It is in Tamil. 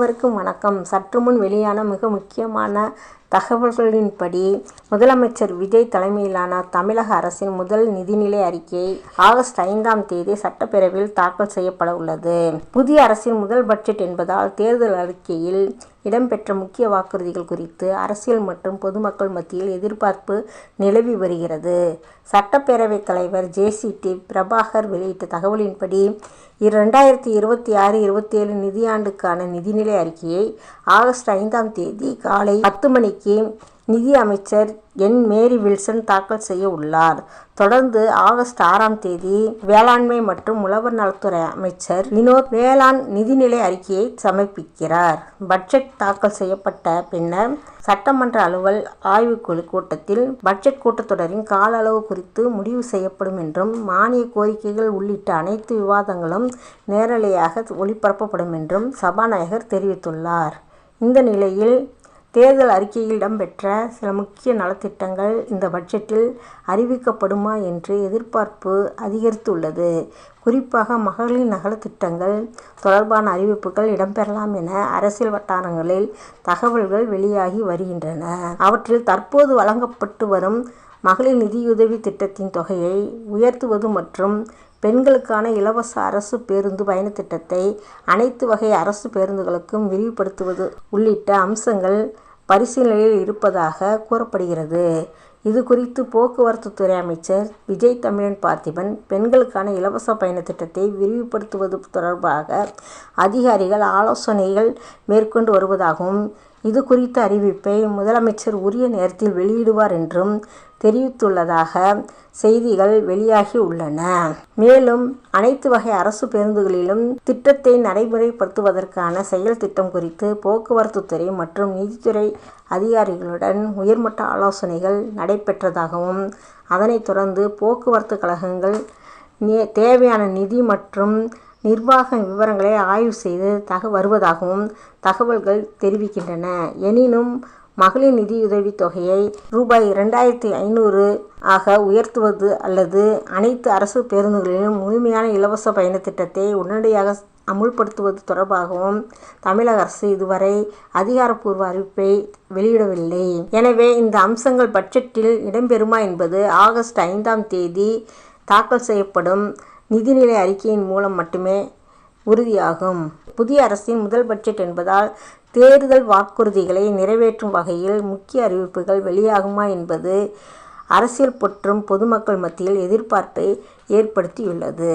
அனைவருக்கும் வணக்கம். சற்றுமுன் வெளியான மிக முக்கியமான தகவல்களின்படி, முதலமைச்சர் விஜய் தலைமையிலான தமிழக அரசின் முதல் நிதிநிலை அறிக்கை ஆகஸ்ட் 5ஆம் தேதி சட்டப்பேரவையில் தாக்கல் செய்யப்பட உள்ளது. புதிய அரசின் முதல் பட்ஜெட் என்பதால், தேர்தல் அறிக்கையில் இடம்பெற்ற முக்கிய வாக்குறுதிகள் குறித்து அரசியல் மற்றும் பொதுமக்கள் மத்தியில் எதிர்பார்ப்பு நிலவி வருகிறது. சட்டப்பேரவைத் தலைவர் ஜே.சி.டி. பிரபாகர் வெளியிட்ட தகவலின்படி, 2026-27 நிதியாண்டுக்கான நிதிநிலை அறிக்கையை ஆகஸ்ட் 5ஆம் தேதி காலை 10 மணிக்கு நிதி அமைச்சர் என். மேரி வில்சன் தாக்கல் செய்ய உள்ளார். தொடர்ந்து ஆகஸ்ட் 6ஆம் தேதி வேளாண்மை மற்றும் உழவர் நலத்துறை அமைச்சர் வினோத் வேளாண் நிதிநிலை அறிக்கையை சமர்ப்பிக்கிறார். பட்ஜெட் தாக்கல் செய்யப்பட்ட பின்னர் சட்டமன்ற அலுவல் ஆய்வுக்குழு கூட்டத்தில் பட்ஜெட் கூட்டத்தொடரின் கால அளவு குறித்து முடிவு செய்யப்படும் என்றும், மானிய கோரிக்கைகள் உள்ளிட்ட அனைத்து விவாதங்களும் நேரலையாக ஒளிபரப்பப்படும் என்றும் சபாநாயகர் தெரிவித்துள்ளார். இந்த நிலையில், தேர்தல் அறிக்கையில் இடம்பெற்ற சில முக்கிய நலத்திட்டங்கள் இந்த பட்ஜெட்டில் அறிவிக்கப்படுமா என்று எதிர்பார்ப்பு அதிகரித்துள்ளது. குறிப்பாக, மகளிர் நலத்திட்டங்கள் தொடர்பான அறிவிப்புகள் இடம்பெறலாம் என அரசியல் வட்டாரங்களில் தகவல்கள் வெளியாகி வருகின்றன. அவற்றில் தற்போது வழங்கப்பட்டு வரும் மகளிர் நிதியுதவி திட்டத்தின் தொகையை உயர்த்துவது மற்றும் பெண்களுக்கான இலவச அரசு பேருந்து பயண திட்டத்தை அனைத்து வகை அரசு பேருந்துகளுக்கும் விரிவுபடுத்துவது உள்ளிட்ட அம்சங்கள் பரிசீலனையில் இருப்பதாக கூறப்படுகிறது. இது குறித்து போக்குவரத்து துறை அமைச்சர் விஜய் தமிழன் பார்த்திபன், பெண்களுக்கான இலவச பயண திட்டத்தை விரிவுபடுத்துவது தொடர்பாக அதிகாரிகள் ஆலோசனைகள் மேற்கொண்டு வருவதாகவும், இது குறித்த அறிவிப்பை முதலமைச்சர் உரிய நேரத்தில் வெளியிடுவார் என்றும் தெரிவித்துள்ளதாக செய்திகள் வெளியாகி உள்ளன. மேலும், அனைத்து வகை அரசு பேருந்துகளிலும் திட்டத்தை நடைமுறைப்படுத்துவதற்கான செயல் திட்டம் குறித்து போக்குவரத்து துறை மற்றும் நிதித்துறை அதிகாரிகளுடன் உயர்மட்ட ஆலோசனைகள் நடைபெற்றதாகவும், அதனைத் தொடர்ந்து போக்குவரத்து கழகங்கள் தேவையான நிதி மற்றும் நிர்வாக விவரங்களை ஆய்வு செய்து வருவதாகவும் தகவல்கள் தெரிவிக்கின்றன. எனினும், மகளிர் நிதியுதவி தொகையை ரூ.2500 ஆக உயர்த்துவது அல்லது அனைத்து அரசு பேருந்துகளிலும் முழுமையான இலவச பயண திட்டத்தை உடனடியாக அமுல்படுத்துவது தொடர்பாகவும் தமிழக அரசு இதுவரை அதிகாரப்பூர்வ அறிவிப்பை வெளியிடவில்லை. எனவே, இந்த அம்சங்கள் பட்ஜெட்டில் இடம்பெறுமா என்பது ஆகஸ்ட் 5ஆம் தேதி தாக்கல் செய்யப்படும் நிதிநிலை அறிக்கையின் மூலம் மட்டுமே உறுதியாகும். புதிய அரசின் முதல் பட்ஜெட் என்பதால், தேர்தல் வாக்குறுதிகளை நிறைவேற்றும் வகையில் முக்கிய அறிவிப்புகள் வெளியாகுமா என்பது அரசியல் மற்றும் பொதுமக்கள் மத்தியில் எதிர்பார்ப்பை ஏற்படுத்தியுள்ளது.